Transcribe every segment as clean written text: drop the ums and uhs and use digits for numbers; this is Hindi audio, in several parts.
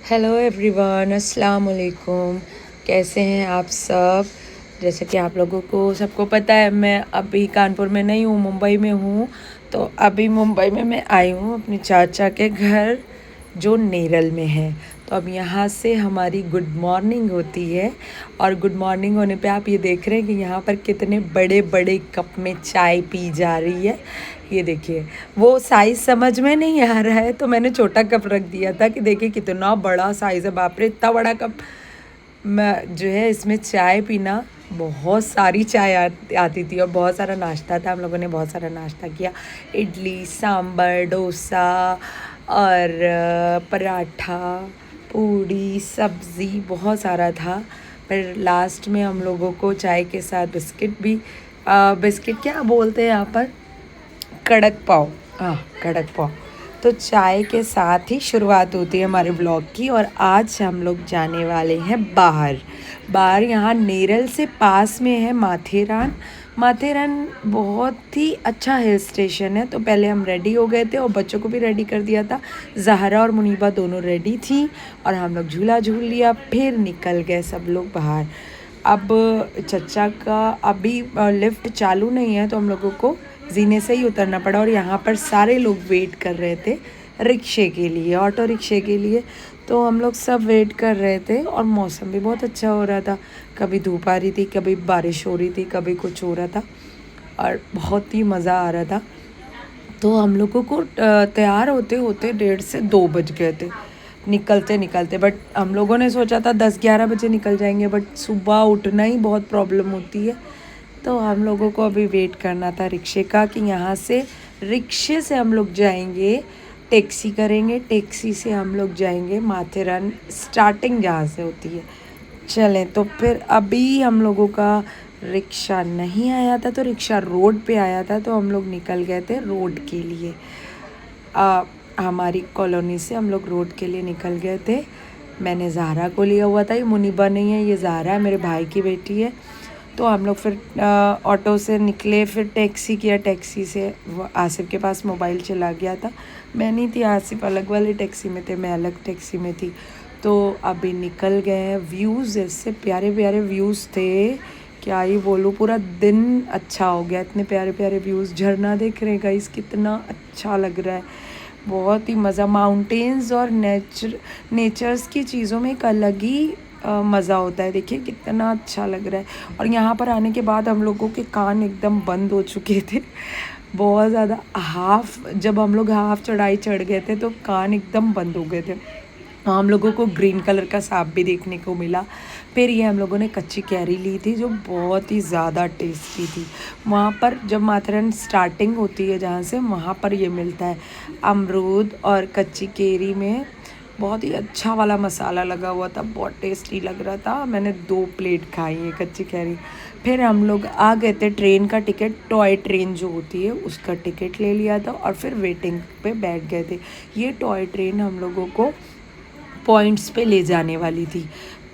हेलो एवरीवन, अस्सलाम वालेकुम। कैसे हैं आप सब? जैसे कि आप लोगों को सबको पता है, मैं अभी कानपुर में नहीं हूँ, मुंबई में हूँ। तो अभी मुंबई में मैं आई हूँ अपने चाचा के घर, जो नेरल में है। तो अब यहाँ से हमारी गुड मॉर्निंग होती है। और गुड मॉर्निंग होने पे आप ये देख रहे हैं कि यहाँ पर कितने बड़े बड़े कप में चाय पी जा रही है। ये देखिए, वो साइज़ समझ में नहीं आ रहा है तो मैंने छोटा कप रख दिया था कि देखिए कितना बड़ा साइज़ है। बाप रे, इतना बड़ा कप मैं जो है इसमें चाय पीना। बहुत सारी चाय आती थी और बहुत सारा नाश्ता था। हम लोगों ने बहुत सारा नाश्ता किया, इडली सांभर डोसा और पराठा पूड़ी सब्ज़ी बहुत सारा था। फिर लास्ट में हम लोगों को चाय के साथ बिस्किट भी बिस्किट क्या बोलते हैं यहाँ पर, कड़क पाव। हाँ, कड़क पाव। तो चाय के साथ ही शुरुआत होती है हमारे ब्लॉग की। और आज हम लोग जाने वाले हैं बाहर यहाँ नेरल से पास में है माथेरान। माथेरान बहुत ही अच्छा हिल स्टेशन है। तो पहले हम रेडी हो गए थे और बच्चों को भी रेडी कर दिया था। जहरा और मुनीबा दोनों रेडी थी और हम लोग झूला झूल लिया, फिर निकल गए सब लोग बाहर। अब चचा का अभी लिफ्ट चालू नहीं है तो हम लोगों को जीने से ही उतरना पड़ा। और यहाँ पर सारे लोग वेट कर रहे थे रिक्शे के लिए, ऑटो रिक्शे के लिए। तो हम लोग सब वेट कर रहे थे और मौसम भी बहुत अच्छा हो रहा था। कभी धूप आ रही थी, कभी बारिश हो रही थी, कभी कुछ हो रहा था और बहुत ही मज़ा आ रहा था। तो हम लोगों को तैयार होते होते 1:30 से 2 बज गए थे निकलते निकलते। बट हम लोगों ने सोचा था 10-11 बजे निकल जाएंगे, बट सुबह उठना ही बहुत प्रॉब्लम होती है। तो हम लोगों को अभी वेट करना था रिक्शे का कि यहाँ से रिक्शे से हम लोग जाएंगे, टैक्सी करेंगे, टैक्सी से हम लोग जाएंगे माथेरान, स्टार्टिंग जहाँ से होती है। चलें, तो फिर अभी हम लोगों का रिक्शा नहीं आया था, तो रिक्शा रोड पे आया था तो हम लोग निकल गए थे रोड के लिए। हमारी कॉलोनी से हम लोग रोड के लिए निकल गए थे। मैंने ज़ाहरा को लिया हुआ था, ये मुनीबा नहीं है, ये ज़ाहरा है, मेरे भाई की बेटी है। तो हम लोग फिर ऑटो से निकले, फिर टैक्सी किया। टैक्सी से आसिफ के पास मोबाइल चला गया था, मैं नहीं थी, आसिफ अलग वाली टैक्सी में थे, मैं अलग टैक्सी में थी। तो अभी निकल गए हैं। व्यूज़ ऐसे प्यारे प्यारे व्यूज़ थे, क्या ही बोलूँ, पूरा दिन अच्छा हो गया। इतने प्यारे प्यारे व्यूज़, झरना देख रहे हैं गाइस, कितना अच्छा लग रहा है, बहुत ही मज़ा। माउंटेन्स और नेचर्स की चीज़ों में एक अलग ही मज़ा होता है। देखिए कितना अच्छा लग रहा है। और यहाँ पर आने के बाद हम लोगों के कान एकदम बंद हो चुके थे बहुत ज़्यादा। जब हम लोग हाफ चढ़ाई चढ़ गए थे तो कान एकदम बंद हो गए थे। हम लोगों को ग्रीन कलर का सांप भी देखने को मिला। फिर ये हम लोगों ने कच्ची कैरी ली थी जो बहुत ही ज़्यादा टेस्टी थी। वहाँ पर जब माथेरान स्टार्टिंग होती है जहाँ से, वहाँ पर ये मिलता है अमरूद और कच्ची कैरी में बहुत ही अच्छा वाला मसाला लगा हुआ था, बहुत टेस्टी लग रहा था। मैंने 2 प्लेट खाई है कच्ची कैरी। फिर हम लोग आ गए थे, ट्रेन का टिकट, टॉय ट्रेन जो होती है उसका टिकट ले लिया था और फिर वेटिंग पे बैठ गए थे। ये टॉय ट्रेन हम लोगों को पॉइंट्स पे ले जाने वाली थी,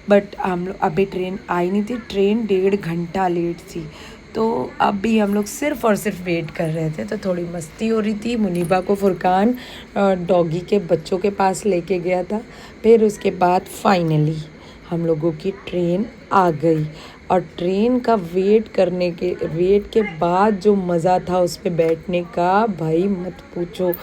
बट हम लोग अभी ट्रेन आई नहीं थी, ट्रेन 1.5 घंटा लेट थी। तो अभी हम लोग सिर्फ़ और सिर्फ वेट कर रहे थे, तो थोड़ी मस्ती हो रही थी। मुनीबा को फुरकान डॉगी के बच्चों के पास लेके गया था। फिर उसके बाद फाइनली हम लोगों की ट्रेन आ गई। और ट्रेन का वेट के बाद जो मज़ा था उस पर बैठने का, भाई मत पूछो।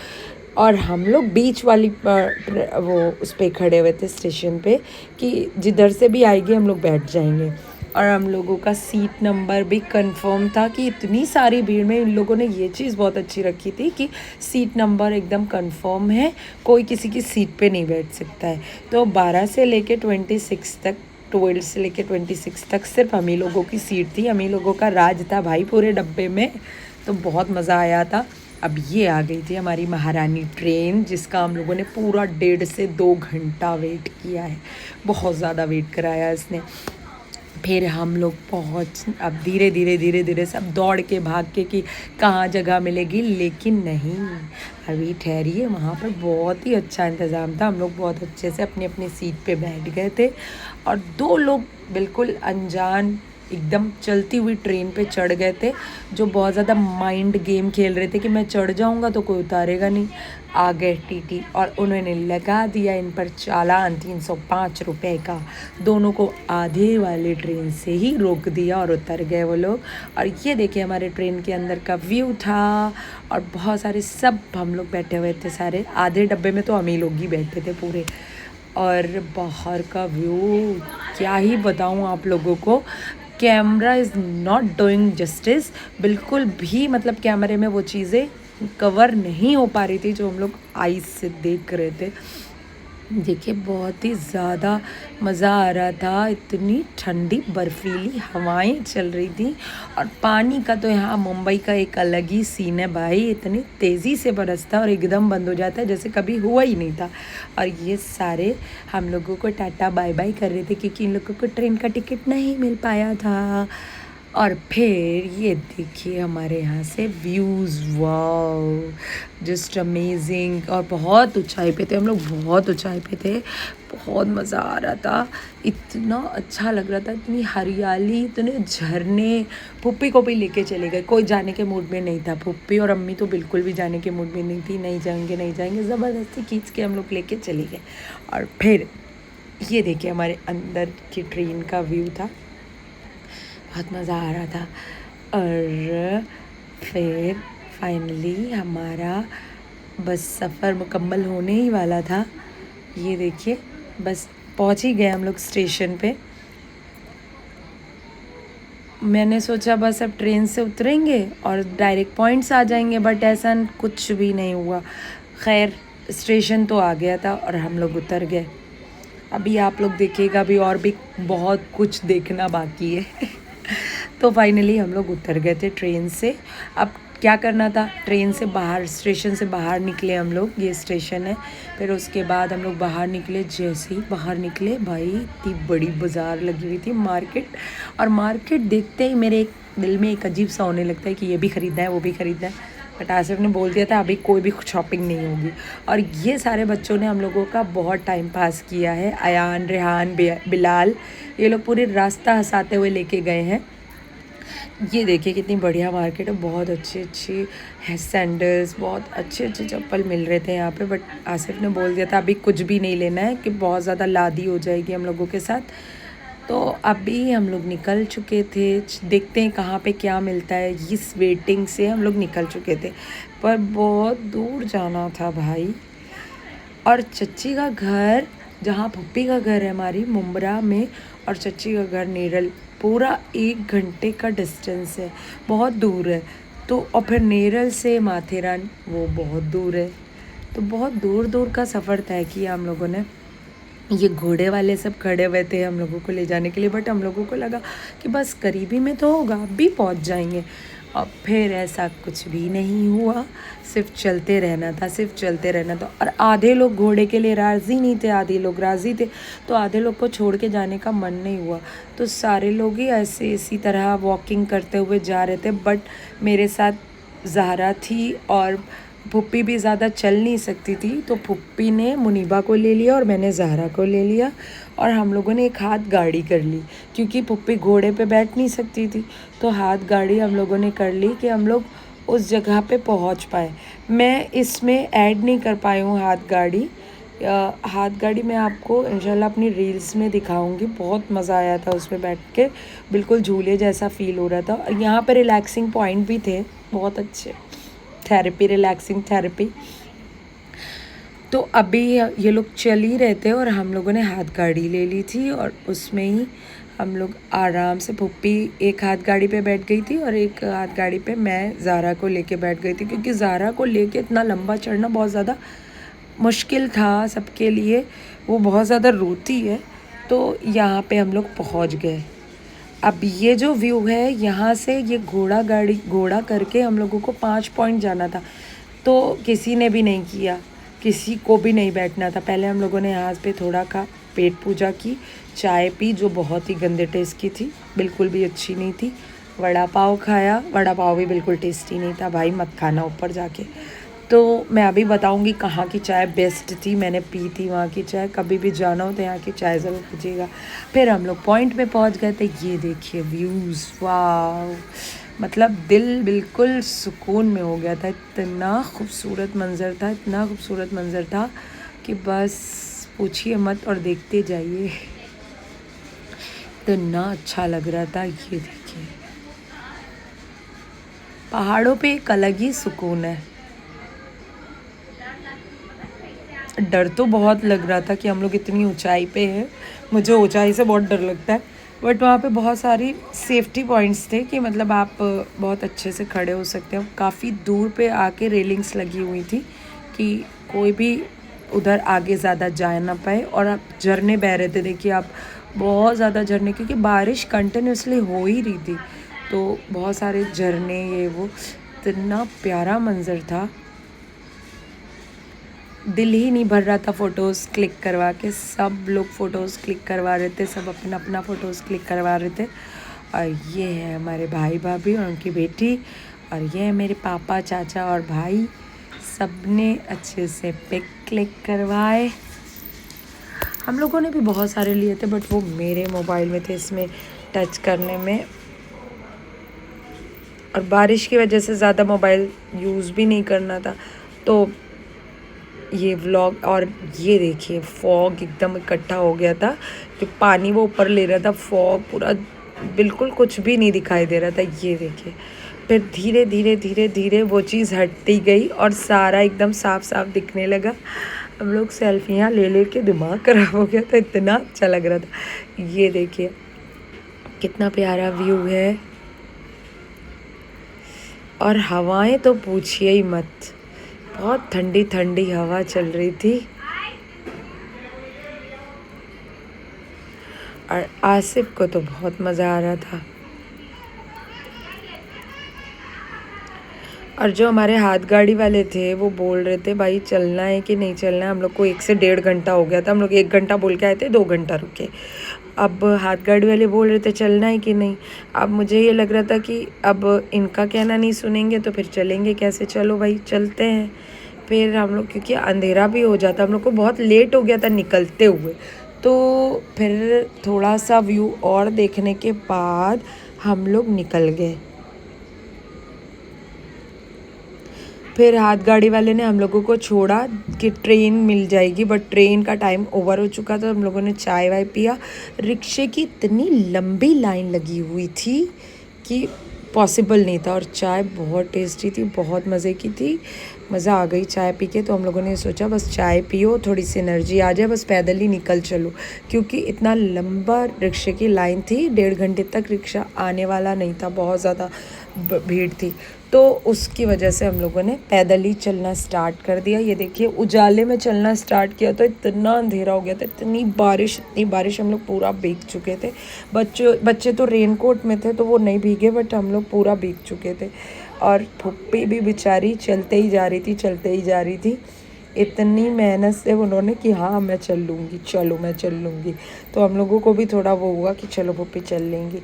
और हम लोग बीच वाली वो उस पर खड़े हुए थे स्टेशन पे कि जिधर से भी आएगी हम लोग बैठ जाएंगे। और हम लोगों का सीट नंबर भी कंफर्म था कि इतनी सारी भीड़ में इन लोगों ने ये चीज़ बहुत अच्छी रखी थी कि सीट नंबर एकदम कंफर्म है, कोई किसी की सीट पे नहीं बैठ सकता है। तो 12 से लेके 26 तक, 12 से लेके 26 तक सिर्फ हम ही लोगों की सीट थी, हम ही लोगों का राज था भाई पूरे डब्बे में। तो बहुत मज़ा आया था। अब ये आ गई थी हमारी महारानी ट्रेन, जिसका हम लोगों ने पूरा 1.5 से 2 घंटा वेट किया है, बहुत ज़्यादा वेट कराया इसने। फिर हम लोग अब धीरे धीरे धीरे धीरे सब दौड़ के भाग के कि कहाँ जगह मिलेगी, लेकिन नहीं, अभी ठहरिए, वहाँ पर बहुत ही अच्छा इंतज़ाम था। हम लोग बहुत अच्छे से अपनी अपनी सीट पे बैठ गए थे। और 2 लोग बिल्कुल अनजान एकदम चलती हुई ट्रेन पे चढ़ गए थे, जो बहुत ज़्यादा माइंड गेम खेल रहे थे कि मैं चढ़ जाऊंगा तो कोई उतारेगा नहीं। आ गए टीटी और उन्होंने लगा दिया इन पर चालान 305 रुपये का। दोनों को आधे वाले ट्रेन से ही रोक दिया और उतर गए वो लोग। और ये देखिए हमारे ट्रेन के अंदर का व्यू था, और बहुत सारे सब हम लोग बैठे हुए थे सारे, आधे डब्बे में तो हम ही लोग ही बैठे थे पूरे। और बाहर का व्यू क्या ही बताऊँ आप लोगों को, camera is not doing justice, बिल्कुल भी मतलब कैमरे में वो चीज़ें कवर नहीं हो पा रही थी जो हम लोग आईज से देख रहे थे। देखिए बहुत ही ज़्यादा मज़ा आ रहा था, इतनी ठंडी बर्फीली हवाएं चल रही थी। और पानी का तो यहाँ मुंबई का एक अलग ही सीन है भाई, इतनी तेज़ी से बरसता है और एकदम बंद हो जाता है जैसे कभी हुआ ही नहीं था। और ये सारे हम लोगों को टाटा बाय बाय कर रहे थे क्योंकि इन लोगों को ट्रेन का टिकट नहीं मिल पाया था। और फिर ये देखिए हमारे यहाँ से व्यूज़, वाओ जस्ट अमेजिंग। और बहुत ऊंचाई पे थे हम लोग, बहुत ऊंचाई पे थे, बहुत मज़ा आ रहा था, इतना अच्छा लग रहा था, इतनी हरियाली, इतने झरने। पुप्पी को भी लेके चले गए, कोई जाने के मूड में नहीं था, पुप्पी और अम्मी तो बिल्कुल भी जाने के मूड में नहीं थी, नहीं जाएंगे नहीं जाएंगे, ज़बरदस्ती खींच के हम लोग लेके चले गए। और फिर ये देखिए हमारे अंदर की ट्रेन का व्यू था, बहुत मज़ा आ रहा था। और फिर फाइनली हमारा बस सफ़र मुकम्मल होने ही वाला था। ये देखिए बस पहुंच ही गए हम लोग स्टेशन पे। मैंने सोचा बस अब ट्रेन से उतरेंगे और डायरेक्ट पॉइंट्स आ जाएंगे, बट ऐसा कुछ भी नहीं हुआ। खैर स्टेशन तो आ गया था और हम लोग उतर गए। अभी आप लोग देखिएगा, अभी और भी बहुत कुछ देखना बाकी है। तो फाइनली हम लोग उतर गए थे ट्रेन से। अब क्या करना था, ट्रेन से बाहर, स्टेशन से बाहर निकले हम लोग, ये स्टेशन है। फिर उसके बाद हम लोग बाहर निकले, जैसे ही बाहर निकले भाई इतनी बड़ी बाज़ार लगी हुई थी, मार्केट। और मार्केट देखते ही मेरे दिल में एक अजीब सा होने लगता है कि ये भी ख़रीदना है वो भी ख़रीदना है, बट आसिफ ने बोल दिया था अभी कोई भी शॉपिंग नहीं होगी। और ये सारे बच्चों ने हम लोगों का बहुत टाइम पास किया है, अयान, रेहान, बिलाल, ये लोग पूरे रास्ता हंसाते हुए लेके गए हैं। ये देखिए कितनी बढ़िया मार्केट है, बहुत अच्छे है सैंडल्स, बहुत अच्छे चप्पल मिल रहे थे यहाँ पे। बट आसिफ ने बोल दिया था अभी कुछ भी नहीं लेना है कि बहुत ज़्यादा लादी हो जाएगी हम लोगों के साथ। तो अभी हम लोग निकल चुके थे, देखते हैं कहाँ पे क्या मिलता है, इस वेटिंग से हम लोग निकल चुके थे, पर बहुत दूर जाना था भाई। और चच्ची का घर, जहाँ पप्पी का घर है हमारी मुंब्रा में, और चच्ची का घर नेरल, पूरा 1 घंटे का डिस्टेंस है, बहुत दूर है। तो और फिर नेरल से माथेरान वो बहुत दूर है, तो बहुत दूर दूर का सफ़र तय किया हम लोगों ने। ये घोड़े वाले सब खड़े हुए थे हम लोगों को ले जाने के लिए, बट हम लोगों को लगा कि बस करीबी में तो होगा, अब भी पहुंच जाएंगे। और फिर ऐसा कुछ भी नहीं हुआ, सिर्फ चलते रहना था, सिर्फ चलते रहना था। और आधे लोग घोड़े के लिए राज़ी नहीं थे, आधे लोग राज़ी थे, तो आधे लोग को छोड़ के जाने का मन नहीं हुआ। तो सारे लोग ही ऐसे इसी तरह वॉकिंग करते हुए जा रहे थे। बट मेरे साथ ज़हरा थी और पुप्पी भी ज़्यादा चल नहीं सकती थी, तो पुप्पी ने मुनीबा को ले लिया और मैंने ज़हरा को ले लिया, और हम लोगों ने एक हाथ गाड़ी कर ली क्योंकि पुप्पी घोड़े पे बैठ नहीं सकती थी। तो हाथ गाड़ी हम लोगों ने कर ली कि हम लोग उस जगह पे पहुंच पाए। मैं इसमें ऐड नहीं कर पाई हूँ हाथ गाड़ी। हाथ गाड़ी मैं आपको इंशाल्लाह अपनी रील्स में दिखाऊंगी। बहुत मज़ा आया था उसमें बैठ के, बिल्कुल झूले जैसा फ़ील हो रहा था। और यहाँ पर रिलैक्सिंग पॉइंट भी थे बहुत अच्छे, थेरेपी, रिलैक्सिंग थेरेपी। तो अभी ये लोग चल ही रहे थे और हम लोगों ने हाथ गाड़ी ले ली थी, और उसमें ही हम लोग आराम से, पुप्पी एक हाथ गाड़ी पे बैठ गई थी और एक हाथ गाड़ी पे मैं ज़ारा को लेके बैठ गई थी, क्योंकि ज़ारा को लेके इतना लंबा चढ़ना बहुत ज़्यादा मुश्किल था सबके लिए, वो बहुत ज़्यादा रोती है। तो यहाँ पे हम लोग पहुँच गए। अब ये जो व्यू है यहाँ से, ये घोड़ा करके हम लोगों को 5 पॉइंट जाना था, तो किसी ने भी नहीं किया, किसी को भी नहीं बैठना था। पहले हम लोगों ने यहाँ पे थोड़ा का पेट पूजा की, चाय पी जो बहुत ही गंदे टेस्ट की थी, बिल्कुल भी अच्छी नहीं थी। वड़ा पाव खाया, वड़ा पाव भी बिल्कुल टेस्टी नहीं था भाई, मत खाना ऊपर जाके। तो मैं अभी बताऊंगी कहाँ की चाय बेस्ट थी, मैंने पी थी वहाँ की चाय। कभी भी जाना हो तो यहाँ की चाय ज़रूर पीजिएगा। फिर हम लोग पॉइंट पे पहुँच गए थे। ये देखिए व्यूज़, वाह, मतलब दिल बिल्कुल सुकून में हो गया था। इतना खूबसूरत मंज़र था, इतना खूबसूरत मंज़र था कि बस पूछिए मत और देखते जाइए। इतना अच्छा लग रहा था। ये देखिए पहाड़ों पे एक अलग ही सुकून है। डर तो बहुत लग रहा था कि हम लोग इतनी ऊंचाई पे हैं, मुझे ऊंचाई से बहुत डर लगता है। बट वहाँ पे बहुत सारी सेफ्टी पॉइंट्स थे कि मतलब आप बहुत अच्छे से खड़े हो सकते हो। काफ़ी दूर पे आके रेलिंग्स लगी हुई थी कि कोई भी उधर आगे ज़्यादा जा ना पाए। और आप झरने बह रहे थे, देखिए आप, बहुत ज़्यादा झरने, क्योंकि बारिश कंटिन्यूसली हो ही रही थी तो बहुत सारे झरने, ये वो, इतना प्यारा मंज़र था, दिल ही नहीं भर रहा था फ़ोटोज़ क्लिक करवा के। सब लोग फ़ोटोज़ क्लिक करवा रहे थे, सब अपना अपना फ़ोटोज़ क्लिक करवा रहे थे। और ये है हमारे भाई भाभी और उनकी बेटी, और ये है मेरे पापा, चाचा और भाई। सब ने अच्छे से पिक क्लिक करवाए। हम लोगों ने भी बहुत सारे लिए थे बट वो मेरे मोबाइल में थे, इसमें टच करने में, और बारिश की वजह से ज़्यादा मोबाइल यूज़ भी नहीं करना था। तो ये व्लॉग, और ये देखिए फॉग एकदम इकट्ठा हो गया था, जो पानी वो ऊपर ले रहा था, फॉग पूरा बिल्कुल कुछ भी नहीं दिखाई दे रहा था। ये देखिए फिर धीरे धीरे धीरे धीरे वो चीज़ हटती गई और सारा एकदम साफ साफ दिखने लगा। हम लोग सेल्फियाँ ले ले के दिमाग खराब हो गया था, इतना अच्छा लग रहा था। ये देखिए कितना प्यारा व्यू है, और हवाएं तो पूछिए ही मत, बहुत ठंडी ठंडी हवा चल रही थी। और आसिफ को तो बहुत मज़ा आ रहा था। और जो हमारे हाथ गाड़ी वाले थे वो बोल रहे थे भाई चलना है कि नहीं चलना है। हम लोग को 1 से 1.5 घंटा हो गया था, हम लोग 1 घंटा बोल के आए थे, 2 घंटा रुके। अब हाथ गाड़ी वाले बोल रहे थे चलना है कि नहीं। अब मुझे ये लग रहा था कि अब इनका कहना नहीं सुनेंगे तो फिर चलेंगे कैसे, चलो भाई चलते हैं। फिर हम लोग, क्योंकि अंधेरा भी हो जाता, हम लोग को बहुत लेट हो गया था निकलते हुए, तो फिर थोड़ा सा व्यू और देखने के बाद हम लोग निकल गए। फिर हाथ गाड़ी वाले ने हम लोगों को छोड़ा कि ट्रेन मिल जाएगी, बट ट्रेन का टाइम ओवर हो चुका था। हम लोगों ने चाय वाय पिया। रिक्शे की इतनी लंबी लाइन लगी हुई थी कि पॉसिबल नहीं था, और चाय बहुत टेस्टी थी, बहुत मज़े की थी। मज़ा आ गई चाय पी के। तो हम लोगों ने सोचा बस चाय पियो, थोड़ी सी एनर्जी आ जाए, बस पैदल ही निकल चलो, क्योंकि इतना लंबा रिक्शे की लाइन थी, 1.5 घंटे तक रिक्शा आने वाला नहीं था, बहुत ज़्यादा भीड़ थी। तो उसकी वजह से हम लोगों ने पैदल ही चलना स्टार्ट कर दिया। ये देखिए उजाले में चलना स्टार्ट किया तो इतना अंधेरा हो गया था, इतनी बारिश, हम लोग पूरा भीग चुके थे। बच्चे तो रेनकोट में थे तो वो नहीं भीगे, बट हम लोग पूरा भीग चुके थे। और फुप्पी भी बेचारी चलते ही जा रही थी। इतनी मेहनत से उन्होंने कि हाँ मैं चल लूँगी, चलो मैं चल लूँगी। तो हम लोगों को भी थोड़ा वो हुआ कि चलो फुप्पी चल लेंगी।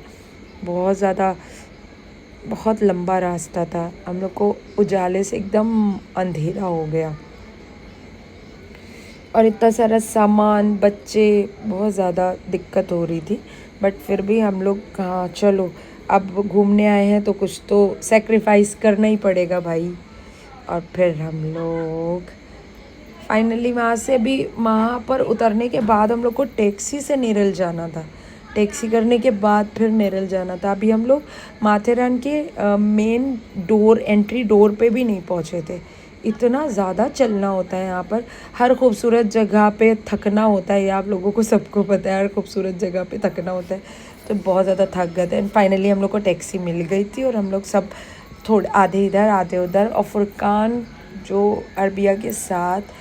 बहुत लंबा रास्ता था, हम लोग को उजाले से एकदम अंधेरा हो गया, और इतना सारा सामान, बच्चे, बहुत ज़्यादा दिक्कत हो रही थी। बट फिर भी हम लोग, हाँ चलो अब घूमने आए हैं तो कुछ तो सेक्रीफाइस करना ही पड़ेगा भाई। और फिर हम लोग फाइनली वहाँ पर उतरने के बाद हम लोग को टैक्सी से नेरल जाना था। टैक्सी करने के बाद फिर नेरल जाना था। अभी हम लोग माथेरान के मेन डोर, एंट्री डोर पे भी नहीं पहुँचे थे। इतना ज़्यादा चलना होता है यहाँ पर, हर खूबसूरत जगह पे थकना होता है, ये आप लोगों को सबको पता है, हर खूबसूरत जगह पे थकना होता है। तो बहुत ज़्यादा थक गए थे। एंड फाइनली हम लोग को टैक्सी मिल गई थी, और हम लोग सब थोड़े आधे इधर आधे उधर, और फुरकान जो अरबिया के साथ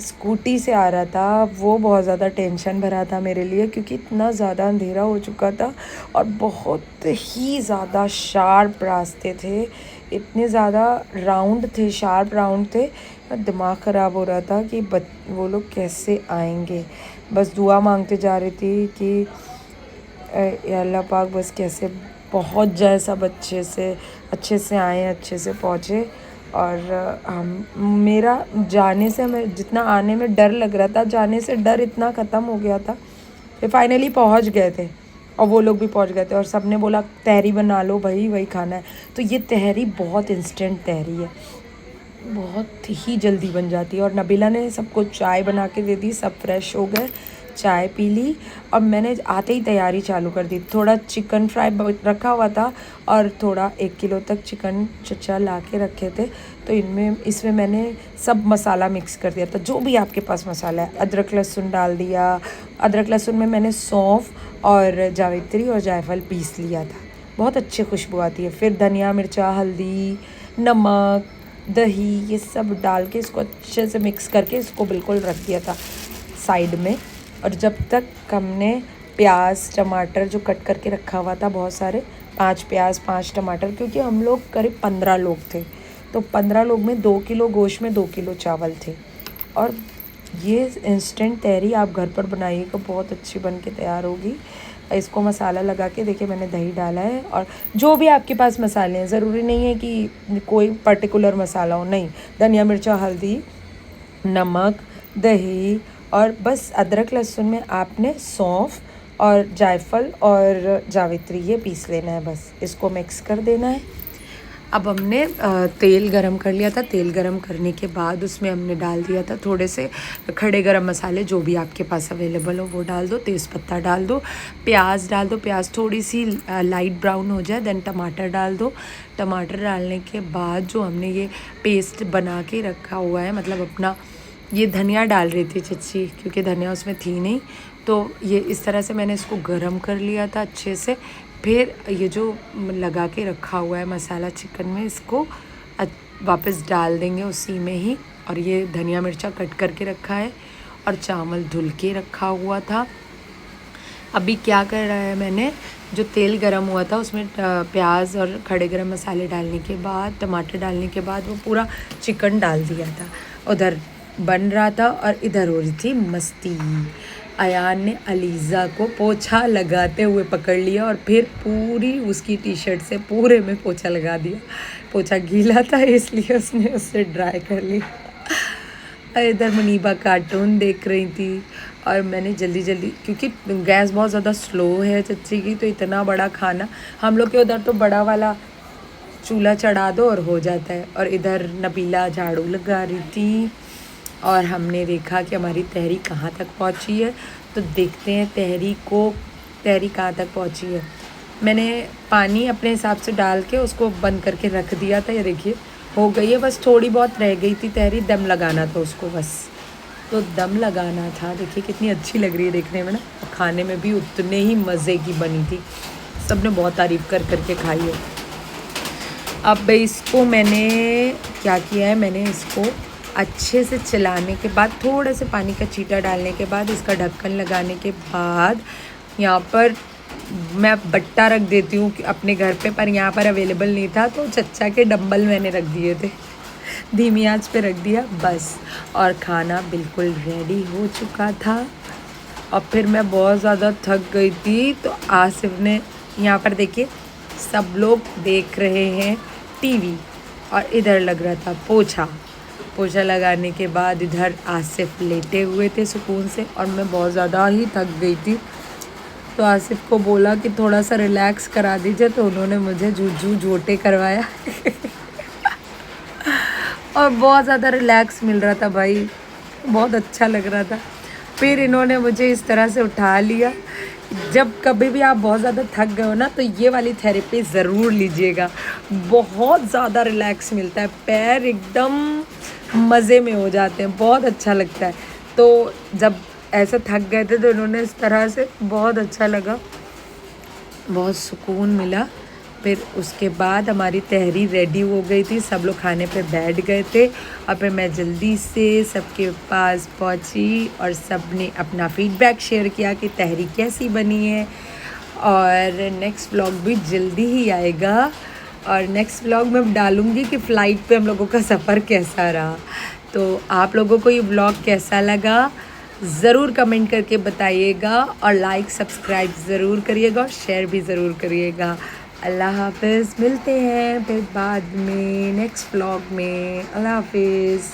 स्कूटी से आ रहा था वो बहुत ज़्यादा टेंशन भरा था मेरे लिए, क्योंकि इतना ज़्यादा अंधेरा हो चुका था और बहुत ही ज़्यादा शार्प रास्ते थे, इतने ज़्यादा राउंड थे, शार्प राउंड थे। दिमाग ख़राब हो रहा था कि वो लोग कैसे आएंगे। बस दुआ मांगते जा रही थी कि या अल्लाह पाक बस कैसे पहुंच जाए, सब अच्छे से आए, अच्छे से पहुँचे। और मेरा जाने से, मैं जितना आने में डर लग रहा था, जाने से डर इतना ख़त्म हो गया था। फिर फाइनली पहुंच गए थे और वो लोग भी पहुंच गए थे और सब ने बोला तहरी बना लो भाई, वही खाना है। तो ये तहरी बहुत इंस्टेंट तहरी है, बहुत ही जल्दी बन जाती है। और नबीला ने सबको चाय बना के दे दी, सब फ्रेश हो गए, चाय पी ली और मैंने आते ही तैयारी चालू कर दी। थोड़ा चिकन फ्राई रखा हुआ था और थोड़ा 1 किलो तक चिकन चचा ला के रखे थे। तो इसमें मैंने सब मसाला मिक्स कर दिया था, जो भी आपके पास मसाला है। अदरक लहसुन डाल दिया। अदरक लहसुन में मैंने सौंफ और जावित्री और जायफल पीस लिया था, बहुत अच्छी खुशबू आती है। फिर धनिया मिर्चा हल्दी नमक दही ये सब डाल के इसको अच्छे से मिक्स करके इसको बिल्कुल रख दिया था साइड में। और जब तक हमने प्याज टमाटर जो कट करके रखा हुआ था, बहुत सारे 5 प्याज 5 टमाटर, क्योंकि हम लोग करीब 15 लोग थे, तो 15 लोग में 2 किलो गोश्त में 2 किलो चावल थे। और ये इंस्टेंट तहरी आप घर पर बनाइएगा, बहुत अच्छी बन के तैयार होगी। इसको मसाला लगा के, देखिए मैंने दही डाला है और जो भी आपके पास मसाले हैं, ज़रूरी नहीं है कि कोई पर्टिकुलर मसाला हो, नहीं, धनिया मिर्चा हल्दी नमक दही और बस अदरक लहसुन में आपने सौंफ और जायफल और जावित्री ये पीस लेना है, बस इसको मिक्स कर देना है। अब हमने तेल गरम कर लिया था, तेल गरम करने के बाद उसमें हमने डाल दिया था थोड़े से खड़े गरम मसाले, जो भी आपके पास अवेलेबल हो वो डाल दो, तेज़पत्ता डाल दो, प्याज डाल दो, प्याज थोड़ी सी लाइट ब्राउन हो जाए, देन टमाटर डाल दो। टमाटर डालने के बाद जो हमने ये पेस्ट बना के रखा हुआ है, मतलब अपना ये धनिया डाल रही थी चच्ची, क्योंकि धनिया उसमें थी नहीं, तो ये इस तरह से मैंने इसको गरम कर लिया था अच्छे से। फिर ये जो लगा के रखा हुआ है मसाला चिकन में, इसको वापस डाल देंगे उसी में ही। और ये धनिया मिर्चा कट करके रखा है और चावल धुल के रखा हुआ था। अभी क्या कर रहा है, मैंने जो तेल गरम हुआ था उसमें प्याज और खड़े गरम मसाले डालने के बाद, टमाटर डालने के बाद वो पूरा चिकन डाल दिया था। उधर बन रहा था और इधर हो रही थी मस्ती। अयान ने अलीज़ा को पोछा लगाते हुए पकड़ लिया और फिर पूरी उसकी टी शर्ट से पूरे में पोछा लगा दिया। पोछा गीला था इसलिए उसने उससे ड्राई कर लिया। इधर मुनीबा कार्टून देख रही थी और मैंने जल्दी जल्दी, क्योंकि गैस बहुत ज़्यादा स्लो है चच्ची की, तो इतना बड़ा खाना हम लोग के उधर तो बड़ा वाला चूल्हा चढ़ा दो और हो जाता है। और इधर नबीला झाड़ू लगा रही थी और हमने देखा कि हमारी तहरी कहाँ तक पहुँची है। तो देखते हैं तहरी कहाँ तक पहुँची है। मैंने पानी अपने हिसाब से डाल के उसको बंद करके रख दिया था, ये देखिए हो गई है। बस थोड़ी बहुत रह गई थी तहरी, दम लगाना था उसको, बस तो दम लगाना था। देखिए कितनी अच्छी लग रही है देखने में ना, खाने में भी उतने ही मज़े की बनी थी, सब ने बहुत तारीफ़ कर करके खाई है। अब इसको मैंने क्या किया है, मैंने इसको अच्छे से चलाने के बाद, थोड़े से पानी का छींटा डालने के बाद, इसका ढक्कन लगाने के बाद, यहाँ पर मैं बट्टा रख देती हूँ अपने घर पे, पर यहाँ पर अवेलेबल नहीं था तो चच्चा के डंबल मैंने रख दिए थे, धीमी आंच पे रख दिया बस। और खाना बिल्कुल रेडी हो चुका था। और फिर मैं बहुत ज़्यादा थक गई थी, तो आसिफ ने, यहाँ पर देखिए सब लोग देख रहे हैं टीवी और इधर लग रहा था पोछा लगाने के बाद इधर आसिफ लेटे हुए थे सुकून से, और मैं बहुत ज़्यादा ही थक गई थी। तो आसिफ को बोला कि थोड़ा सा रिलैक्स करा दीजिए, तो उन्होंने मुझे झूठे करवाया और बहुत ज़्यादा रिलैक्स मिल रहा था भाई, बहुत अच्छा लग रहा था। फिर इन्होंने मुझे इस तरह से उठा लिया। जब कभी भी आप बहुत ज़्यादा थक गए हो ना, तो ये वाली थेरेपी ज़रूर लीजिएगा, बहुत ज़्यादा रिलैक्स मिलता है, पैर एकदम मज़े में हो जाते हैं, बहुत अच्छा लगता है। तो जब ऐसे थक गए थे तो इन्होंने इस तरह से, बहुत अच्छा लगा, बहुत सुकून मिला। फिर उसके बाद हमारी तहरी रेडी हो गई थी, सब लोग खाने पे बैठ गए थे और फिर मैं जल्दी से सबके पास पहुंची और सब ने अपना फीडबैक शेयर किया कि तहरी कैसी बनी है। और नेक्स्ट व्लॉग भी जल्दी ही आएगा, और नेक्स्ट व्लॉग में डालूँगी कि फ़्लाइट पे हम लोगों का सफ़र कैसा रहा। तो आप लोगों को ये व्लॉग कैसा लगा ज़रूर कमेंट करके बताइएगा, और लाइक सब्सक्राइब ज़रूर करिएगा और शेयर भी ज़रूर करिएगा। अल्लाह हाफिज़, मिलते हैं फिर बाद में नेक्स्ट व्लॉग में। अल्लाह हाफिज़।